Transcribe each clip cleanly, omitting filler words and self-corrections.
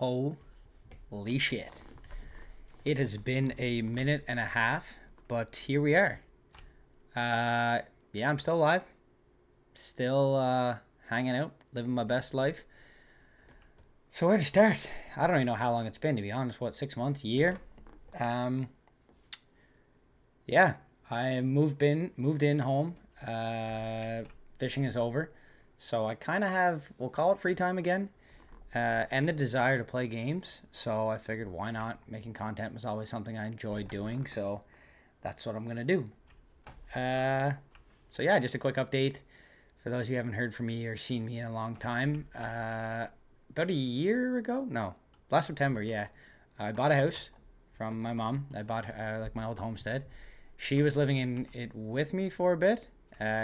Holy shit. It has been a minute and a half, but here we are. Uh, yeah, I'm still alive. Still hanging out, living my best life. So where to start? I don't even know how long it's been, to be honest. What, 6 months, year? Um, yeah, I moved in home. Uh, Fishing is over, so I kind of have, we'll call it free time again, and the desire to play games. So I figured, why not? Making content was always something I enjoyed doing, so that's what I'm gonna do. Uh, so yeah, just a quick update for those who haven't heard from me or seen me in a long time. About a year ago, no, last September, yeah, I bought a house from my mom. I bought like my old homestead. She was living in it with me for a bit.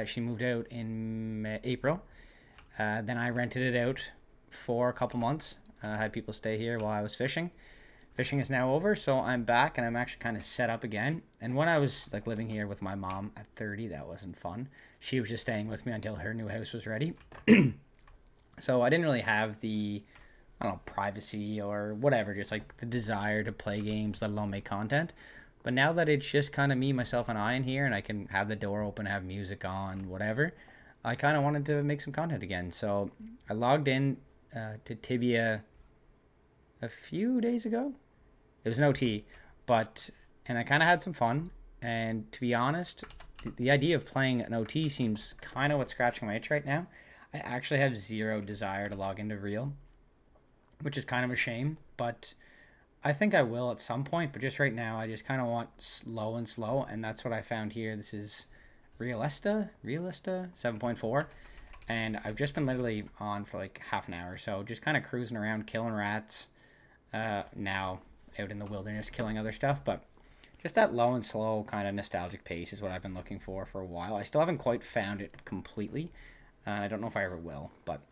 She moved out in April. Then I rented it out for a couple months. I had people stay here while I was fishing. Fishing is now over, so I'm back and I'm actually kind of set up again. And when I was like living here with my mom at 30, that wasn't fun. She was just staying with me until her new house was ready. So I didn't really have the, I don't know, privacy or whatever, just like the desire to play games, let alone make content. But now that it's just kind of me, myself, and I in here, and I can have the door open, have music on, whatever, I kind of wanted to make some content again. So I logged in to Tibia a few days ago. It was an OT, but, and I kind of had some fun. And to be honest, the idea of playing an OT seems kind of what's scratching my itch right now. I actually have zero desire to log into Real, which is kind of a shame, but I think I will at some point. But just right now, I just kind of want slow, and that's what I found here. This is Realista 7.4, and I've just been literally on for like half an hour, so just kind of cruising around, killing rats. Now out in the wilderness, killing other stuff, but just that low and slow kind of nostalgic pace is what I've been looking for a while. I still haven't quite found it completely, and I don't know if I ever will, but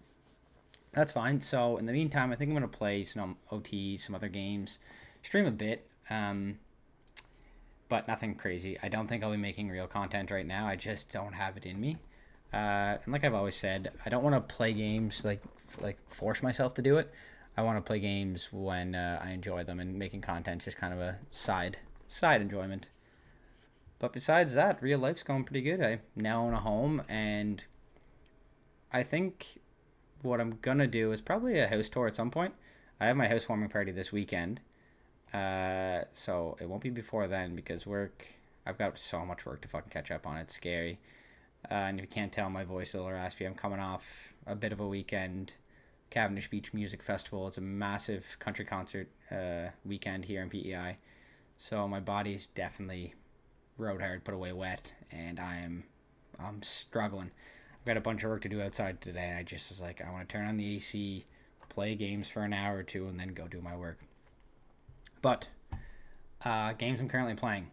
that's fine. So in the meantime, I think I'm going to play some OTs, some other games, stream a bit, but nothing crazy. I don't think I'll be making real content right now. I just don't have it in me. And like I've always said, I don't want to play games like force myself to do it. I want to play games when I enjoy them, and making content is just kind of a side enjoyment. But besides that, real life's going pretty good. I now own a home, and I think what I'm gonna do is probably a house tour at some point. I have my housewarming party this weekend, so it won't be before then because work. I've got so much work to fucking catch up on. It's scary. And if you can't tell, my voice is a little raspy. I'm coming off a bit of a weekend. Cavendish Beach Music Festival. It's a massive country concert weekend here in PEI. So my body's definitely rode hard, put away wet, and I'm struggling. I've got a bunch of work to do outside today, and I just was like, I want to turn on the AC, play games for an hour or two, and then go do my work. But games I'm currently playing,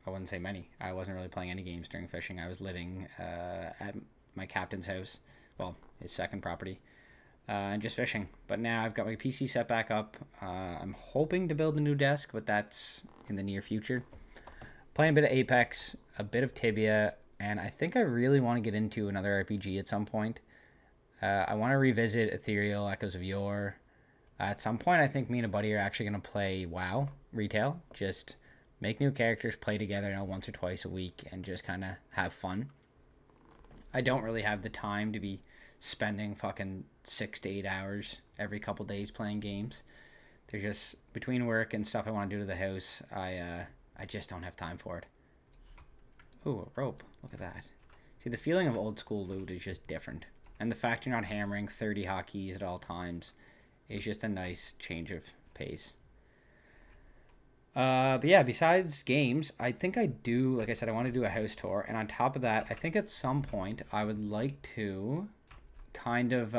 I wouldn't say many. I wasn't really playing any games during fishing. I was living at my captain's house, well, his second property, and just fishing. But now I've got my PC set back up. I'm hoping to build a new desk, but that's in the near future. Playing a bit of Apex, a bit of Tibia, and I think I really want to get into another RPG at some point. I want to revisit Ethereal Echoes of Yore. At some point, I think me and a buddy are actually going to play WoW retail. Just make new characters, play together, once or twice a week, and just kind of have fun. I don't really have the time to be spending fucking 6 to 8 hours every couple days playing games. They're just between work and stuff I want to do to the house. I just don't have time for it. Ooh, a rope. Look at that. See, the feeling of old school loot is just different. And the fact you're not hammering 30 hotkeys at all times is just a nice change of pace. But yeah, besides games, I think I do, like I said, I want to do a house tour. And on top of that, I think at some point I would like to kind of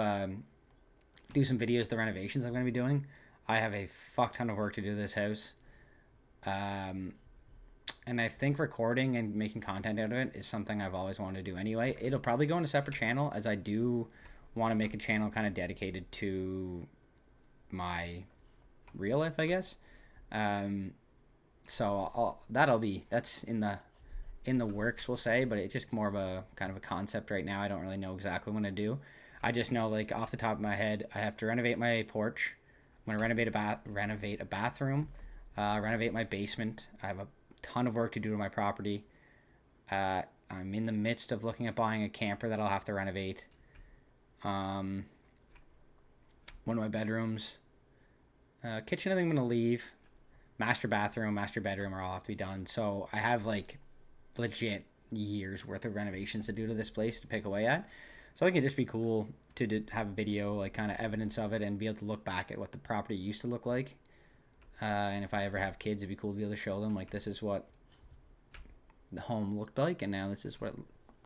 do some videos of the renovations I'm going to be doing. I have a fuck ton of work to do this house. And I think recording and making content out of it is something I've always wanted to do anyway. It'll probably go on a separate channel, as I do want to make a channel kind of dedicated to my real life, I guess. So that's in the works, we'll say, but it's just more of a kind of a concept right now. I don't really know exactly what to do. I just know, like, off the top of my head, I have to renovate my porch. I'm gonna renovate a bathroom, renovate my basement. I have a ton of work to do to my property. I'm in the midst of looking at buying a camper that I'll have to renovate. One of my bedrooms, kitchen, I think I'm gonna leave. Master bathroom, master bedroom are all have to be done. So I have like legit years worth of renovations to do to this place to pick away at. So I think it'd just be cool to have a video, like kind of evidence of it, and be able to look back at what the property used to look like. And if I ever have kids, it'd be cool to be able to show them, like, this is what the home looked like, and now this is what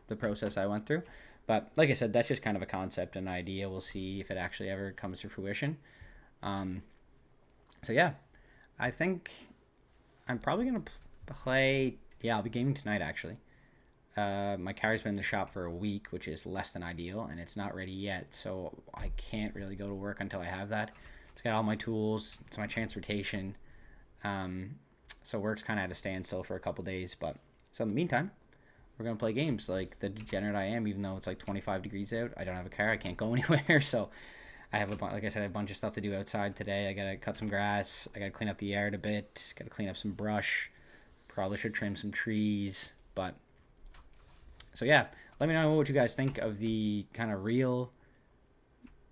the process I went through. But like I said, that's just kind of a concept, an idea. We'll see if it actually ever comes to fruition. So yeah, I think I'm probably gonna play. Yeah, I'll be gaming tonight actually. My car's been in the shop for a week, which is less than ideal, and it's not ready yet, so I can't really go to work until I have that. It's got all my tools. It's my transportation. So work's kind of at a standstill for a couple days, but so in the meantime, we're gonna play games like the degenerate I am. Even though it's like 25 degrees out, I don't have a car. I can't go anywhere, so I have like I said, a bunch of stuff to do outside today. I gotta cut some grass. I gotta clean up the yard a bit. Gotta clean up some brush. Probably should trim some trees, but so yeah, let me know what you guys think of the kind of real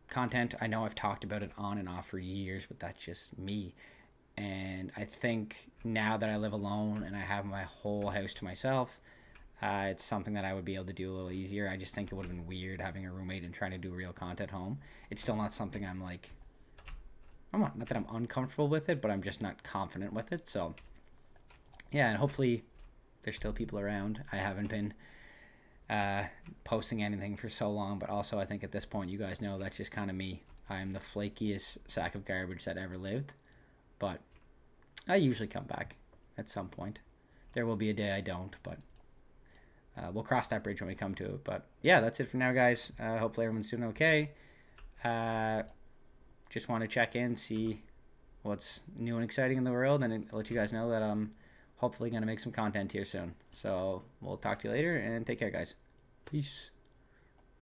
content. I know I've talked about it on and off for years, but that's just me. And I think now that I live alone and I have my whole house to myself, it's something that I would be able to do a little easier. I just think it would have been weird having a roommate and trying to do real content home. It's still not something I'm like, not that I'm uncomfortable with it, but I'm just not confident with it. So yeah, and hopefully there's still people around. I haven't been posting anything for so long, but also I think at this point you guys know that's just kind of me. I'm the flakiest sack of garbage that ever lived, but I usually come back at some point. There will be a day I don't, but we'll cross that bridge when we come to it. But yeah, that's it for now, guys. Hopefully everyone's doing okay. Just want to check in, see what's new and exciting in the world, and let you guys know that I'm hopefully going to make some content here soon. So we'll talk to you later, and take care, guys. Peace.